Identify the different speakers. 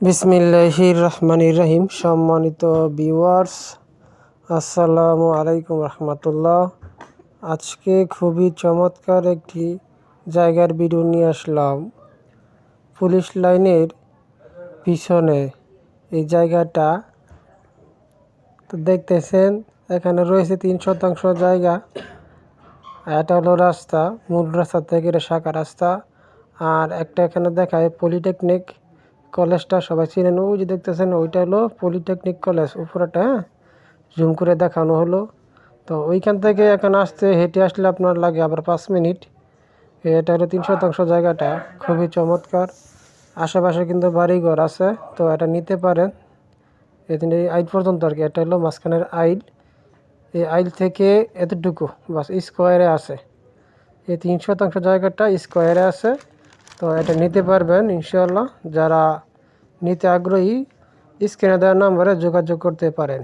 Speaker 1: বিসমিল্লাহির রহমানির রহিম। সম্মানিত ভিউয়ার্স, আসসালামু আলাইকুম রহমতুল্লাহ। আজকে খুবই চমৎকার একটি জায়গার ভিডিও নিয়ে আসলাম। পুলিশ লাইনের পিছনে এই জায়গাটা তো দেখতেছেন, এখানে রয়েছে 3% জায়গা। এটা হলো রাস্তা, মূল রাস্তা থেকে এটা শাখা রাস্তা। আর একটা এখানে দেখায় পলিটেকনিক কলেজটা, সবাই চিনেন। ওই যে দেখতেছেন, ওইটা হলো পলিটেকনিক কলেজ, উপরেটা জুম করে দেখানো হলো। তো ওইখান থেকে এখন আসতে হেঁটে আসলে আপনার লাগে আবার 5 মিনিট। এটা হলো 3% জায়গাটা, খুবই চমৎকার। আশেপাশে কিন্তু বাড়িঘর আছে, তো এটা নিতে পারেন। এদিন এই আইল পর্যন্ত আর কি, এটা হলো মাঝখানের আইল। এই আইল থেকে এতটুকু বাস স্কোয়ারে আছে। এই 3% জায়গাটা স্কোয়ারে আছে, তো এটা নিতে পারবেন ইনশাআল্লাহ। যারা নিতে আগ্রহী স্ক্রিনে দেওয়া নাম্বারে যোগাযোগ করতে পারেন।